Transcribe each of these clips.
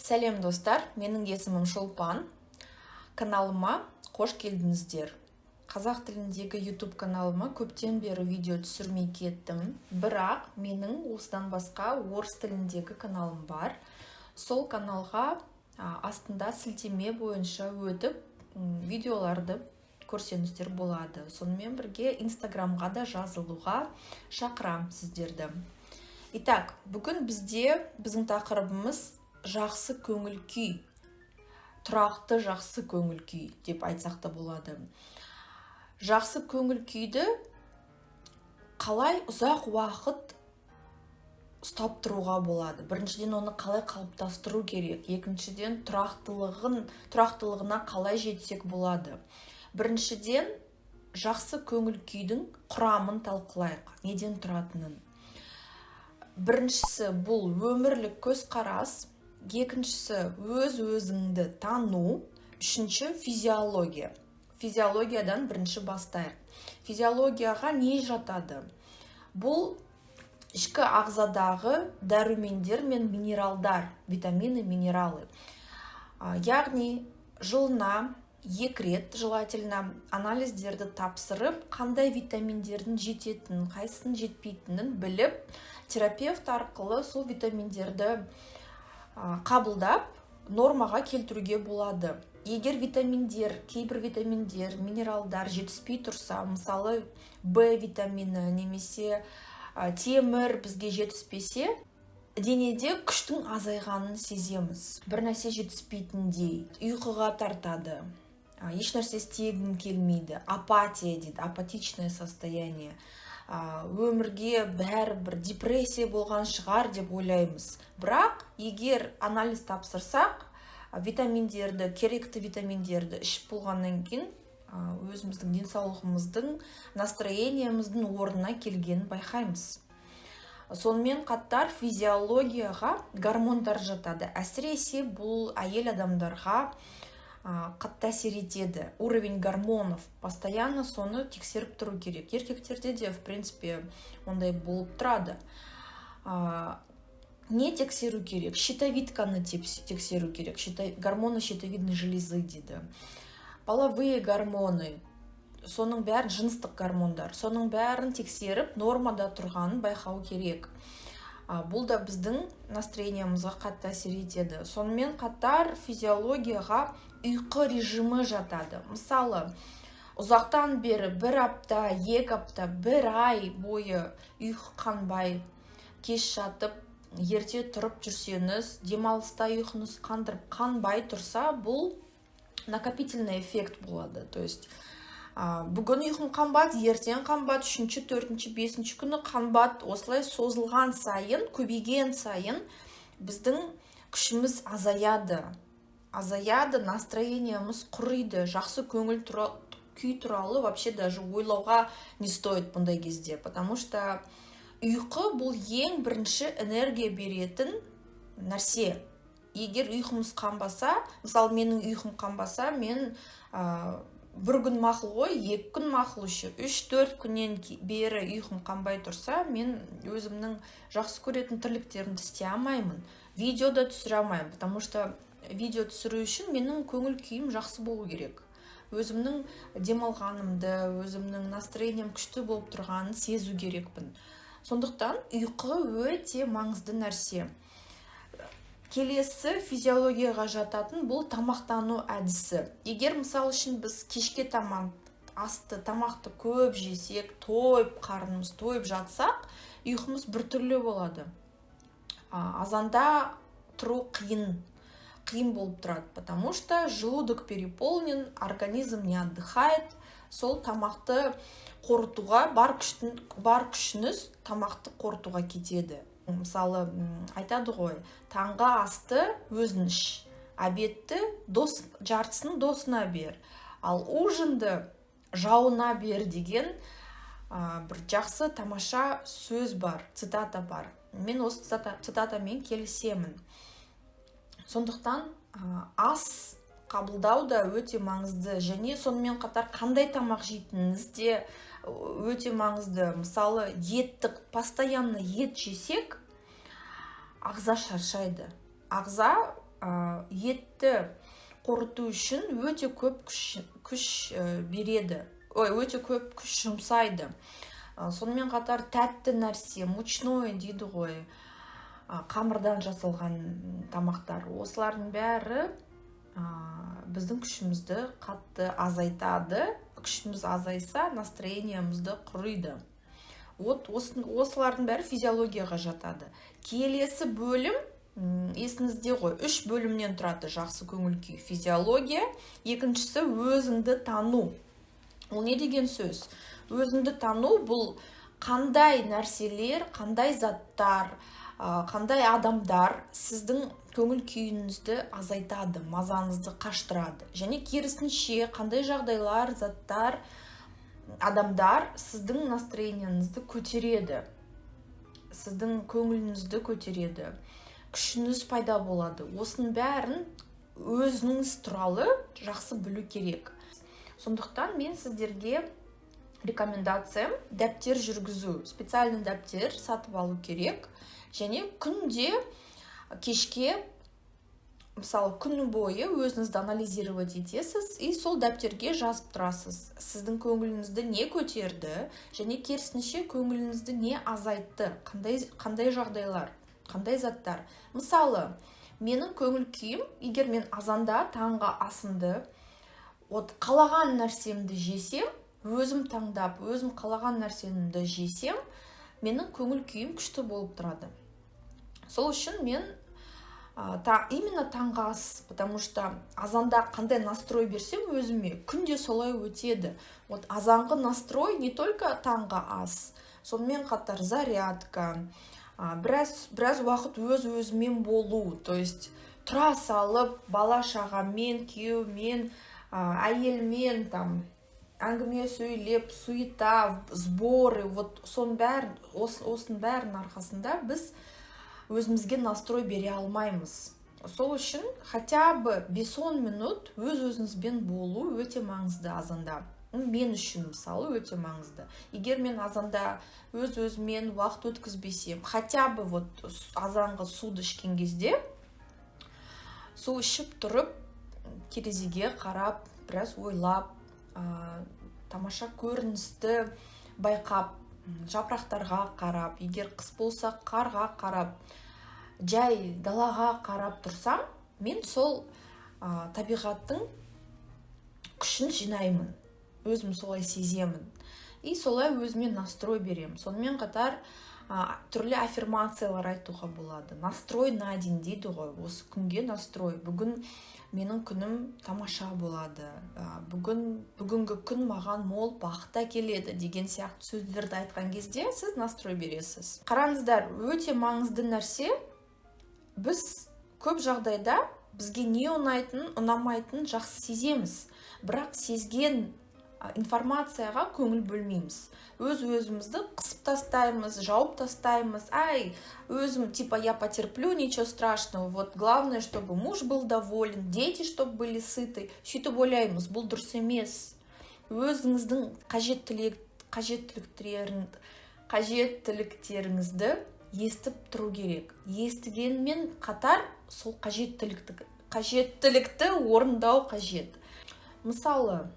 Сәлем достар, менің есімім Шолпан. Каналыма қош келдіңіздер. Қазақ тіліндегі YouTube каналыма көптен бері видео түсірмей кеттім. Бірақ менің осыдан басқа орыс тіліндегі каналым бар. Сол каналға астында сілтеме бойынша өтіп видеоларды көрсеңіздер болады. Сонымен бірге Инстаграмға да жазылуға шақырам сіздерді. Итак, бүгін біздің тақырыбымыз жақсы көңіл күй, тұрақты жақсы көңіл күй деп айтсақ та болады. Жақсы көңіл күйді қалай ұзақ уақыт ұстап тұруға болады? Біріншіден, оны қалай қалыптастыру керек? Екіншіден, тұрақтылығына қалай жетсек болады? Біріншіден, жақсы көңіл күйдің құрамын талқылайық, неден тұратынын. Біріншісі бұл өмірлік көзқарас, екіншісі өз-өзіңді тану, үшінші физиология. Физиологиядан бірінші бастайық. Физиологияға не жатады? Бұл ішкі ағзадағы дәрумендер мен минералдар, витамины, минералы. Яғни жылына 2 рет желательно анализдерді тапсырып, қандай витаминдердің жететінін, қайсының жетпейтінін біліп, терапевт арқылы сол витаминдерді қабылдап, нормаға келтіруге болады. Егер кейбір витаминдер, минералдар жетіспей тұрса, мысалы В витамині немесе темір бізге жетіспесе, денеде күштің азайғанын сеземіз. Бір нәрсе жетіспейтіндей, ұйқыға тартады, еш нәрсе істегім келмейді, апатия дейді, апатичное состояние. Өмірге бәрібір депрессия болған шығар деп ойлаймыз. Бірақ егер анализ тапсырсақ, керекті витаминдерді ішіп болғаннан кейін өзіміздің денсаулығымыздың, настроениямыздың орнына келгенін байқаймыз. Сонымен қатар физиологияға гормондар жатады. Әсіресе бұл әйел адамдарға қатты әсер етеді. Уровень гормонов постоянно соны тексеріп тұру керек. Еркектерде де, в принципе, ондай болып тұрады. Не тексеру керек? Щитовидканы тексеру керек. Гормоны щитовидной железы дейді. Половые гормоны, соның бәрін, жыныстық гормондар, соның бәрін тексеріп, нормада тұрғанын байқау керек. Бұл да біздің настроениямызға қатты әсер етеді. Сонымен қатар физиологияға ұйқы режимі жатады. Мысалы, ұзақтан бері 1 апта, 2 апта, 1 ай бойы ұйқы қанбай, кеш жатып, ерте тұрып жүрсеңіз, демалыста ұйқыңыз қанбай тұрса, бұл накопительный эффект болады. То есть, бүгін ұйқым қанбады, ертең қанбады, 3-ші, 4-ші, 5-ші күні қанбады. Осылай созылған сайын, көбейген сайын біздің күшіміз азаяды, настроениямыз құриды. Жақсы көңіл күй туралы вообще даже ойлауға не стоит бұндай кезде, потому что ұйқы бұл ең бірінші энергия беретін нәрсе. Егер ұйқымыз қанбаса, мысалы менің ұйқым қанбаса, мен 1 күн мақұл ғой, 2 күн мақұл үші, 3-4 күннен бері ұйқым қанбай тұрса, мен өзімнің жақсы көретін тірліктерімді істей алмаймын. Видео да түсіре алмаймын, потому что видео түсіру үшін менің көңіл күйім жақсы болу керек. Өзімнің демалғанымды, өзімнің настроениям күшті болып тұрғанын сезу керекпін. Сондықтан ұйқы өте маңызды нәрсе. Келесі физиологияға жататын бұл тамақтану әдісі. Егер мысал үшін біз кешке тамақты көп жесек, қарнымыз тойып жатсақ, ұйқымыз біртүрлі болады. Азанда тұру қиын болып тұрады, потому что желудок переполнен, организм не отдыхает. Сол тамақты қорытуға, бар күшіңіз тамақты қорытуға кетеді. Мысалы, айтады ғой, таңғы асты өзің іш, обедті жартысын досына бер, ал ужинді жауына бер деген бір жақсы тамаша сөз бар, цитата бар. Мен осы цитатамен келісемін. Сондықтан ас қабылдау да өте маңызды, және сонымен қатар қандай тамақ жейтініңіз де өте маңызды. Мысалы, постоянно ет жесек, ағза шаршайды. Ағза етті қорыту үшін өте көп күш береді. Өте көп күш жұмсайды. Сонымен қатар тәтті нәрсе, мучное дейді ғой, қамырдан жасалған тамақтар. Осылардың бәрі біздің күшімізді қатты азайтады. Күшіміз азайса, настроениямызды құрайды. Осылардың бәрі физиологияға жатады. Келесі бөлім, есіңізде ғой, 3 бөлімнен тұрады жақсы көңіл күй. Физиология, екіншісі өзіңді тану. Ол не деген сөз? Өзіңді тану бұл қандай нәрселер, қандай заттар, қандай адамдар сіздің көңіл күйіңізді азайтады, мазаңызды қаштырады. Және керісінше қандай жағдайлар, заттар, адамдар сіздің настроениеңізді көтереді, сіздің көңіліңізді көтереді, күшіңіз пайда болады. Осының бәрін өзіңіз туралы жақсы білу керек. Сондықтан мен сіздерге рекомендациям дәптер жүргізу, специальный дәптер сатып алу керек. Және күнде кешке, мысалы, күні бойы өзіңізді анализировать етесіз, и сол дәптерге жазып тұрасыз. Сіздің көңіліңізді не көтерді, және керісінше көңіліңізді не азайтты, қандай жағдайлар, қандай заттар. Мысалы, менің көңіл күйім, егер мен азанда таңға асымды, қалаған нәрсемді жесем, өзім таңдап, өзім қалаған нәрсемді жесем, менің көңіл күйім күшті болып тұрады. Сол үшін мен именно таңғы ас, потому что азанда қандай настрой берсем өзіме, күнде солай өтеді. Азанғы настрой не только таңғы ас, сонымен қатар зарядка, біраз уақыт өз-өзімен болу, то есть тұра салып, бала шағамен, күйеумен, әйелмен әңгіме сөйлеп, суета, сборы, осының бәрінің арқасында біз өзімізге настрой бере алмаймыз. Сол үшін хотя бы 5-10 минут өз-өзіңізбен болу өте маңызды азанда. Мен үшін, мысалы, өте маңызды. Егер мен азанда өз-өзімен уақыт өткізбесем, хотя бы азанғы суды ішкен кезде, су ішіп тұрып, терезеге қарап, біраз ойлап, тамаша көріністі байқап, жапырақтарға қарап, егер қыс болса қарға қарап, жай далаға қарап тұрсам, мен сол табиғаттың күшін жинаймын, өзім солай сеземін. И солай өзіме настрой берем. Сонымен қатар түрлі аффирмациялар айтуға болады. Настрой на день дейді ғой, осы күнге настрой. Бүгін менің күнім тамаша болады. Бүгінгі күн маған мол бақыт әкеледі деген сияқты сөздерді айтқан кезде сіз настрой бересіз. Қараңыздар, өте маңызды нәрсе, біз көп жағдайда бізге не ұнайтын, ұнамайтын жақсы сеземіз. Бірақ сезген информацияға көңіл бөлмейміз. Өз-өзімізді қысып тастаймыз, жауып тастаймыз. Өзім, я потерплю, ничего страшного. Главное, чтобы муж был доволен, дети, чтобы были сыты. Сөйтіп ойлаймыз, бұл дұрыс емес. Өзіңіздің қажеттіліктеріңізді естіп тұру керек. Естігенмен қатар сол қажеттілікті орындау қажет. Мысалы,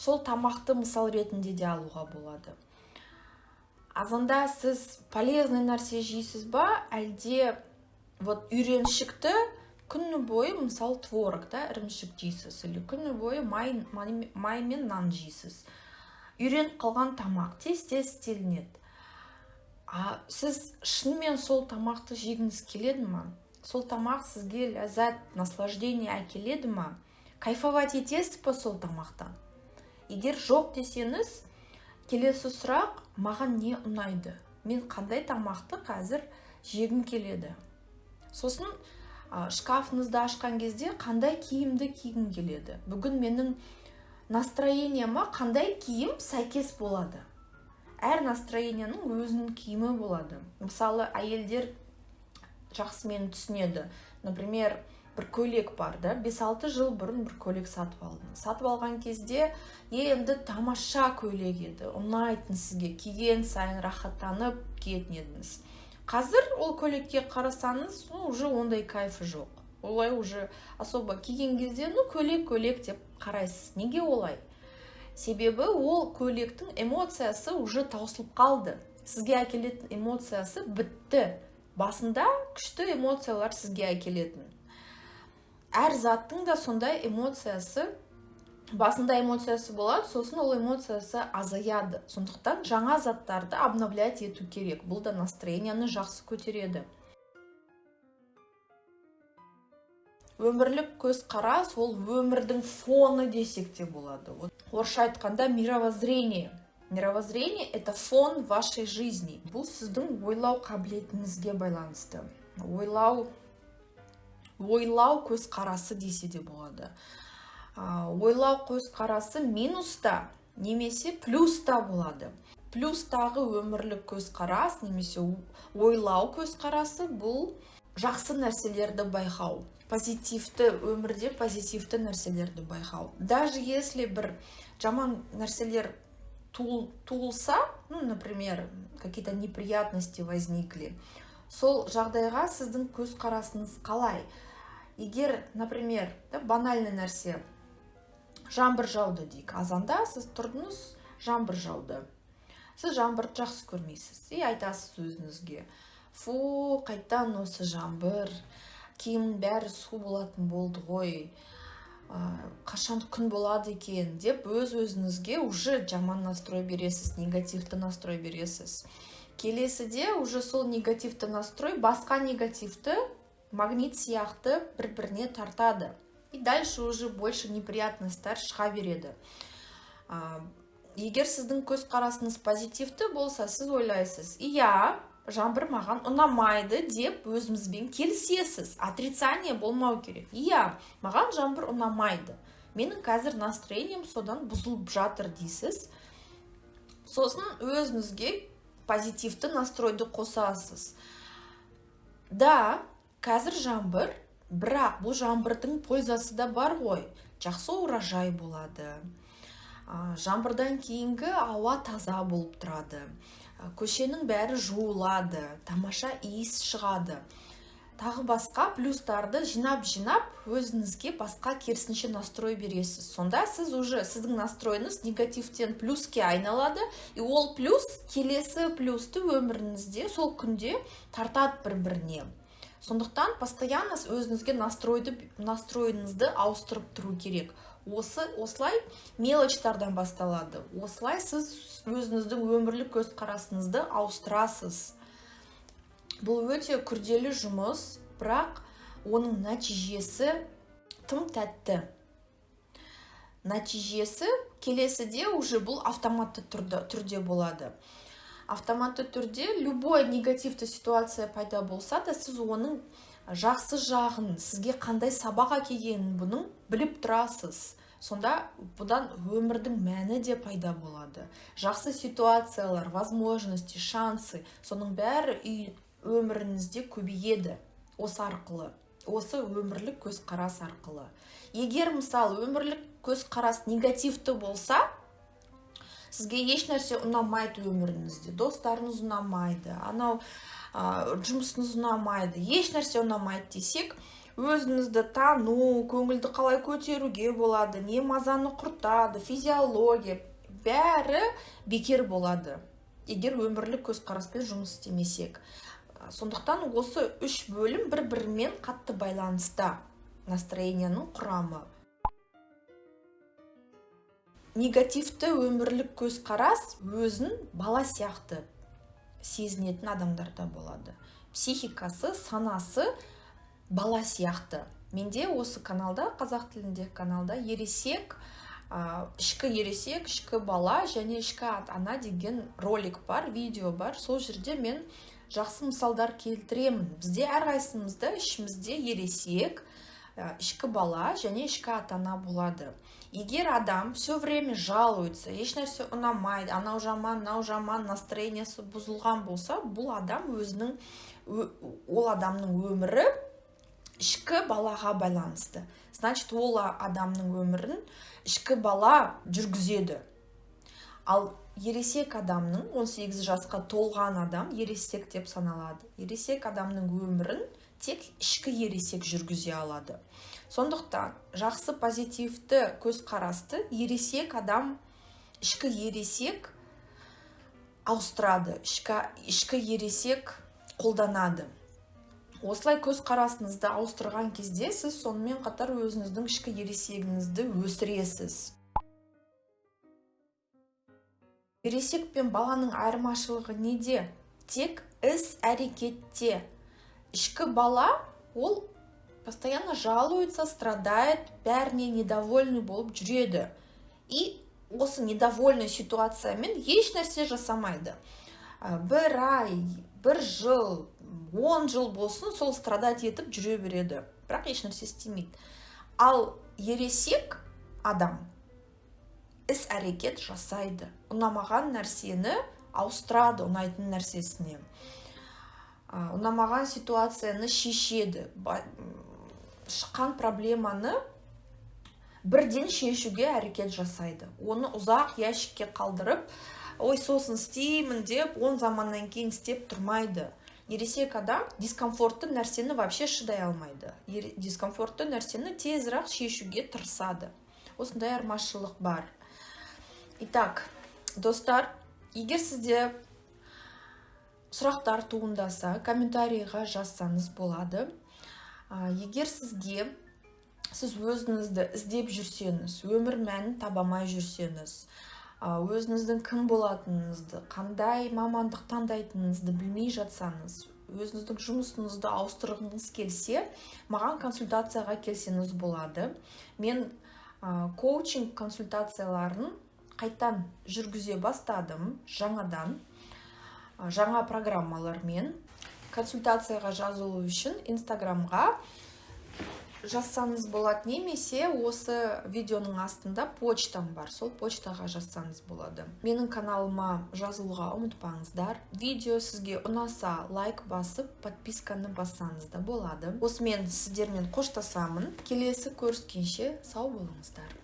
сол тамақты мысал ретінде де алуға болады. Азанда сіз полезный нәрсе жейсіз ба, әлде үйреншікті күні бойы, мысалы, творог, ірімшік жейсіз, или күні бойы май мен нан жейсіз. Үйреніп қалған тамақ тез-тез істелінеді. Сіз шынымен сол тамақты жегіңіз келеді ма? Сол тамақ сізге ләззат, наслаждение әкеледі ма? Кайфовать етесіз ба сол тамақтан? Егер жоқ десеңіз, келесі сұрақ, маған не ұнайды? Мен қандай тамақты қазір жегім келеді? Сосын шкафыңызды ашқан кезде қандай киімді кигім келеді? Бүгін менің настроениема қандай киім сәйкес болады? Әр настроениенің өзінің киімі болады. Мысалы, әйелдер жақсы мені түсінеді. Например, бір көйлек бар, 5-6 жыл бұрын бір көйлек сатып алдым. Сатып алған кезде енді тамаша көйлек еді. Ұнайтын сізге, киген сайын рахаттанып киетін едіңіз. Қазір ол көйлекке қарасаңыз, уже ондай кайфы жоқ. Олай уже особо киген кезде, көйлек деп қарайсыз. Неге олай? Себебі ол көйлектің эмоциясы уже таусылып қалды. Сізге әкелетін эмоциясы бітті. Басында күшті эмоциялар сізге әкелетін. Әр заттың да сондай эмоциясы, басында эмоциясы болады, сосын ол эмоциясы азаяды. Сондықтан жаңа заттарды обновлять ету керек. Бұл да настроенияны жақсы көтереді. Өмірлік көзқарас ол өмірдің фоны десек те болады. Орысша айтқанда мировоззрение. Мировоззрение – это фон вашей жизни. Бұл сіздің ойлау қабілетіңізге байланысты. Ойлау көзқарасы десе де болады. Ойлау көзқарасы минуста немесе плюста болады. Плюстағы өмірлік көзқарас немесе ойлау көзқарасы бұл жақсы нәрселерді байқау. Позитивті өмірде позитивті нәрселерді байқау. Даже если бір жаман нәрселер туылса, например, какие-то неприятности возникли, сол жағдайға сіздің көзқарасыңыз қалай? Егер, например, банальный нәрсе, жаңбыр жауды дейік. Азанда сіз тұрдыңыз, жаңбыр жауды. Сіз жаңбырды жақсы көрмейсіз. Айтасыз өзіңізге: фу, қайтан осы жаңбыр, киімнің бәрі су болатын болды ғой, қашан күн болады екен деп өзіңізге уже жаман настрой бересіз, негативті настрой бересіз. Келесіде уже сол негативті настрой басқа негативті магнит сияқты бір-біріне тартады. И дальше уже больше неприятностьтар шыға береді. Егер сіздің көзқарасыңыз позитивті болса, сіз ойлайсыз: иә, жаңбыр маған ұнамайды деп өзіңізбен келісесіз. Отрицание болмау керек. Иә, маған жаңбыр ұнамайды. Менің қазір настроением содан бұзылып жатыр дейсіз. Сосын өзіңізге позитивті настройды қосасыз. Да, қазір жаңбыр, бірақ бұл жаңбырдың пользасы да бар ғой. Жақсы урожай болады. Жаңбырдан кейінгі ауа таза болып тұрады. Көшенің бәрі жуылады, тамаша иіс шығады. Тағы басқа плюстарды жинап өзіңізге басқа керісінше настрой бересіз. Сонда сіздің настройыңыз негативтен плюске айналады, и ол плюс келесі плюсті өміріңізде сол күнде тартады бір-біріне. Сондықтан постоянно өзіңізге настройыңызды ауыстырып тұру керек. Осылай мелочтардан басталады. Осылай сіз өзіңіздің өмірлік көзқарасыңызды ауыстырасыз. Бұл өте күрделі жұмыс, бірақ оның нәтижесі тым тәтті. Нәтижесі келесіде уже бұл автоматты түрде болады. Автоматты түрде любой негативті ситуация пайда болса да, сіз оның жақсы жағын, сізге қандай сабақ әкелгенін бұның біліп тұрасыз. Сонда бұдан өмірдің мәні де пайда болады. Жақсы ситуациялар, возможности, шансы, соның бәрі өміріңізде көбейеді осы арқылы. Осы өмірлік көзқарас арқылы. Егер мысалы өмірлік көзқарас негативті болса, сізге еш нәрсе ұнамайды өміріңізде, достарыңыз ұнамайды, жұмысыңыз ұнамайды, еш нәрсе ұнамайды десек, өзіңізді тану, көңілді қалай көтеруге болады, не мазаны құртады, физиология, бәрі бекер болады, егер өмірлік көзқараспен жұмыс істемесек. Сондықтан осы 3 бөлім бір-бірімен қатты байланыста настроенияның құрамы. Негативті өмірлік көзқарас өзін бала сияқты сезінетін адамдарда болады. Психикасы, санасы бала сияқты. Менде осы каналда, қазақ тіліндегі каналда ересек, ішкі ересек, ішкі бала және ішкі ана деген ролик бар, видео бар. Сол жерде мен жақсы мысалдар келтіремін. Бізде әрқайсымызда ішімізде ересек, ішкі бала және ішкі ата-ана болады. Егер адам все время жалуется, еш нәрсе ұнамайды, анау жаман, настроениясы бұзылған болса, бұл адам ол адамның өмірі ішкі балаға байланысты. Значит, ол адамның өмірін ішкі бала жүргізеді. Ал ересек адамның, 18 жасқа толған адам ересек деп саналады. Ересек адамның өмірін тек ішкі ересек жүргізе алады. Сондықтан жақсы позитивті көзқарасты ересек адам, ішкі ересек ауыстырады, ішкі ересек қолданады. Осылай көзқарасыңызды ауыстырған кезде сіз сонымен қатар өзіңіздің ішкі ересегіңізді өсіресіз. Ересек пен баланың айырмашылығы неде? Тек іс-әрекетте. Ішкі бала, ол постоянно жалуется, страдает, бәріне недовольный болып жүреді. И осы недовольный ситуациямен еш нәрсе жасамайды. Бір ай, бір жыл, 10 жыл болсын, сол страдать етіп жүре береді. Бірақ еш нәрсе істемейді. Ал ересек адам іс-әрекет жасайды. Ұнамаған нәрсені ауыстырады ұнайтын нәрсесіне. Ұнамаған ситуацияны шешеді. Шыққан проблеманы бірден шешуге әрекет жасайды. Оны ұзақ ящикке қалдырып, ой, сосын істеймін деп, 10 заманнан кейін істеп тұрмайды. Ересек адам дискомфортты нәрсені вообще шыдай алмайды. Дискомфортты нәрсені тезірек шешуге тырысады. Осындай айырмашылық бар. Итак, достар, егер сізде сұрақтар туындаса, комментарийға жазсаңыз болады. Егер сіз өзіңізді іздеп жүрсеңіз, өмір мәнін табамай жүрсеңіз, өзіңіздің кім болатыныңызды, қандай мамандық таңдайтыныңызды білмей жатсаңыз, өзіңіздің жұмысыңызды ауыстырғыңыз келсе, маған консультацияға келсеңіз болады. Мен коучинг консультацияларын қайтан жүргізе бастадым, жаңадан, жаңа программалармен. Консультацияға жазылу үшін Инстаграмға жазсаңыз болады, немесе осы видеоның астында почтам бар, сол почтаға жазсаңыз болады. Менің каналыма жазылуға ұмытпаңыздар. Видео сізге ұнаса, лайк басып, подписканы бассаңыз да болады. Осымен сіздермен қоштасамын. Келесі көріскенше сау болыңыздар.